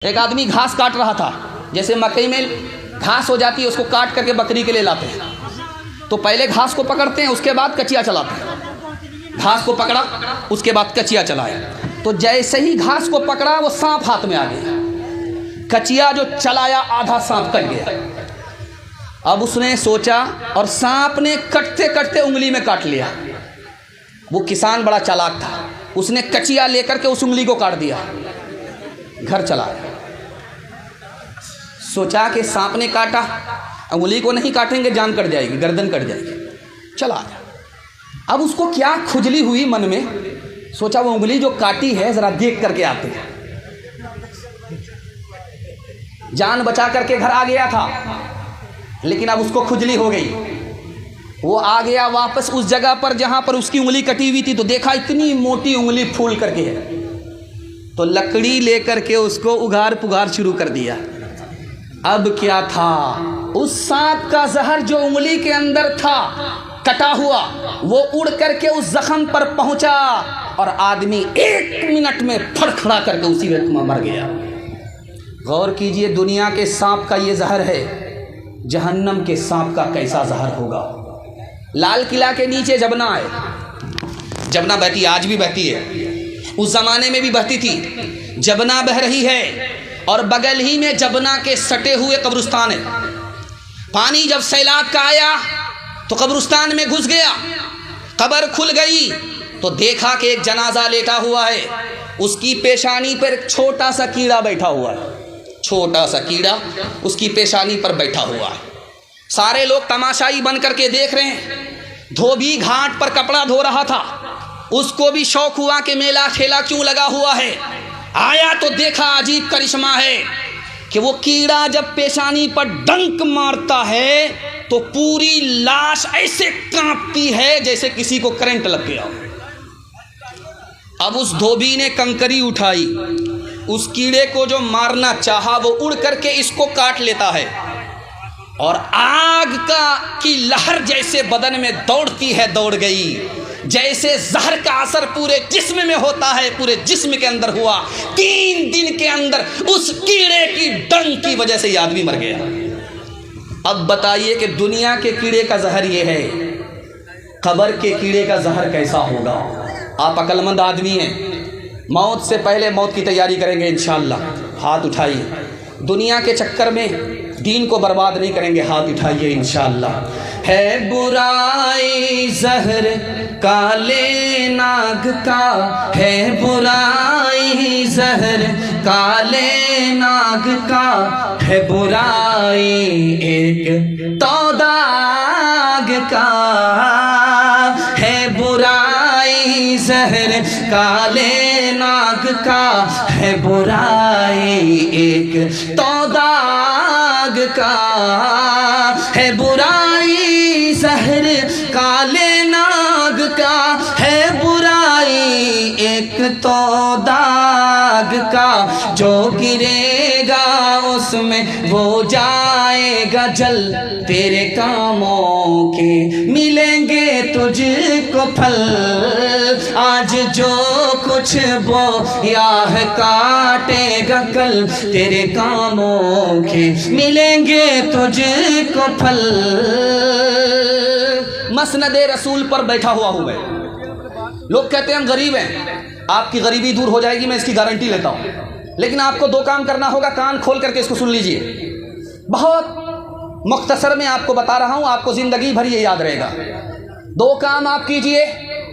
एक आदमी घास काट रहा था, जैसे मकई में घास हो जाती है उसको काट करके बकरी के लिए लाते हैं। तो पहले घास को पकड़ते हैं, उसके बाद कचिया चलाते हैं। घास को पकड़ा, उसके बाद कचिया चलाया। तो जैसे ही घास को पकड़ा वो सांप हाथ में आ गया। कचिया जो चलाया आधा सांप कट गया। अब उसने सोचा और सांप ने कटते कटते उंगली में काट लिया। वो किसान बड़ा चालाक था, उसने कचिया लेकर के उस उंगली को काट दिया। घर चला आया, सोचा कि सांप ने काटा, उंगली को नहीं काटेंगे जान कट जाएगी, गर्दन कट जाएगी। चला आया। अब उसको क्या खुजली हुई मन में, सोचा वो उंगली जो काटी है जरा देख करके आते हैं। जान बचा करके घर आ गया था, लेकिन अब उसको खुजली हो गई। वो आ गया वापस उस जगह पर जहां पर उसकी उंगली कटी हुई थी, तो देखा इतनी मोटी उंगली फूल करके है। तो लकड़ी लेकर के उसको उगार पुगार शुरू कर दिया। अब क्या था, उस सांप का जहर जो उंगली के अंदर था कटा हुआ, वो उड़ करके उस जख्म पर पहुंचा और आदमी 1 मिनट में फड़खड़ा करके उसी वक्त में मर गया। गौर कीजिए, दुनिया के सांप का ये जहर है, जहन्नम के सांप का कैसा जहर होगा। लाल किला के नीचे जबना है, जबना बहती, आज भी बहती है, उस जमाने में भी बहती थी। जबना बह रही है और बगल ही में जबना के सटे हुए कब्रिस्तान है। पानी जब सैलाब का आया तो कब्रिस्तान में घुस गया, कब्र खुल गई तो देखा कि एक जनाजा लेटा हुआ है, उसकी पेशानी पर एक छोटा सा कीड़ा बैठा हुआ है। छोटा सा कीड़ा उसकी पेशानी पर बैठा हुआ है। सारे लोग तमाशाई बन करके देख रहे हैं। धोबी घाट पर कपड़ा धो रहा था, उसको भी शौक हुआ कि मेला ठेला क्यों लगा हुआ है। आया तो देखा अजीब करिश्मा है कि वो कीड़ा जब पेशानी पर डंक मारता है तो पूरी लाश ऐसे कांपती है जैसे किसी को करंट लग गया। अब उस धोबी ने कंकरी उठाई, उस कीड़े को जो मारना चाहा वो उड़ करके इसको काट लेता है और आग की लहर जैसे बदन में दौड़ती है, दौड़ गई। जैसे जहर का असर पूरे जिस्म में होता है, पूरे जिस्म के अंदर हुआ। 3 दिन के अंदर उस कीड़े की डंक की वजह से ये आदमी मर गया। अब बताइए कि दुनिया के कीड़े का जहर ये है, कब्र के कीड़े का जहर कैसा होगा। आप अक्लमंद आदमी हैं, मौत से पहले मौत की तैयारी करेंगे इंशाअल्लाह। हाथ उठाइए, दुनिया के चक्कर में दीन को बर्बाद नहीं करेंगे। हाथ उठाइए इंशाअल्लाह। है बुराई जहर काले नाग का, है बुराई जहर काले नाग का, है बुराई एक तौदाग का, है बुराई जहर काले नाग का, है बुराई एक तौदाग का, है बुराई जहर काले नाग का, है बुराई एक तौदाग का। जो गिरेगा उसमें वो जाएगा जल, तेरे कामों के मिलेंगे तुझको फल। आज जो कुछ बोया है काटेगा कल, तेरे कामों के मिलेंगे तुझको फल। मसनदे रसूल पर बैठा हुआ हूँ मैं। लोग कहते हैं हम गरीब हैं, आपकी गरीबी दूर हो जाएगी, मैं इसकी गारंटी लेता हूँ। लेकिन आपको 2 काम करना होगा, कान खोल करके इसको सुन लीजिए। बहुत मुख्तसर में आपको बता रहा हूँ, आपको ज़िंदगी भर ये याद रहेगा। 2 काम आप कीजिए,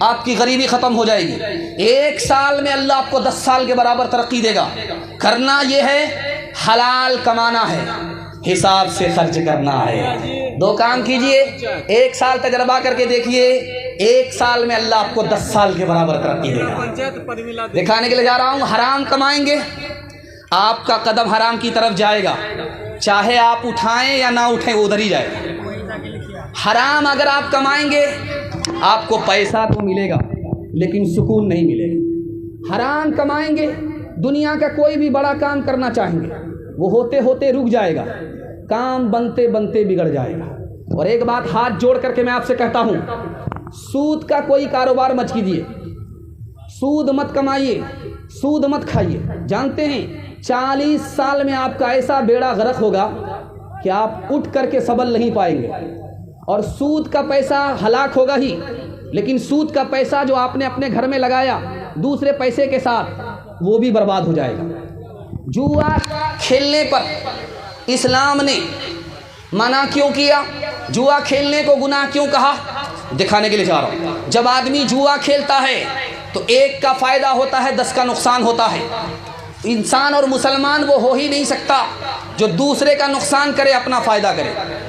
आपकी गरीबी ख़त्म हो जाएगी। 1 साल में अल्लाह आपको 10 साल के बराबर तरक्की देगा। करना ये है, हलाल कमाना है, हिसाब से खर्च करना है। 2 काम कीजिए, 1 साल तजर्बा करके देखिए, 1 साल में अल्लाह आपको 10 साल के बराबर तरक्की देगा। दिखाने के लिए जा रहा हूँ। हराम कमाएंगे, आपका कदम हराम की तरफ जाएगा, चाहे आप उठाएं या ना उठाएं, उधर ही जाएगा। हराम अगर आप कमाएंगे, आपको पैसा तो मिलेगा लेकिन सुकून नहीं मिलेगा। हराम कमाएंगे, दुनिया का कोई भी बड़ा काम करना चाहेंगे, वो होते होते रुक जाएगा, काम बनते बनते बिगड़ जाएगा। और एक बात हाथ जोड़ करके मैं आपसे कहता हूँ, सूद का कोई कारोबार मत कीजिए, सूद मत कमाइए, सूद मत खाइए। जानते हैं 40 साल में आपका ऐसा बेड़ा गर्क होगा कि आप उठ करके सबल नहीं पाएंगे। और सूद का पैसा हलाक होगा ही, लेकिन सूद का पैसा जो आपने अपने घर में लगाया दूसरे पैसे के साथ, वो भी बर्बाद हो जाएगा। जुआ खेलने पर इस्लाम ने मना क्यों किया? जुआ खेलने को गुनाह क्यों कहा? दिखाने के लिए जा रहा हूँ। जब आदमी जुआ खेलता है तो एक का फ़ायदा होता है, 10 का नुकसान होता है। इंसान और मुसलमान वो हो ही नहीं सकता जो दूसरे का नुकसान करे, अपना फ़ायदा करे।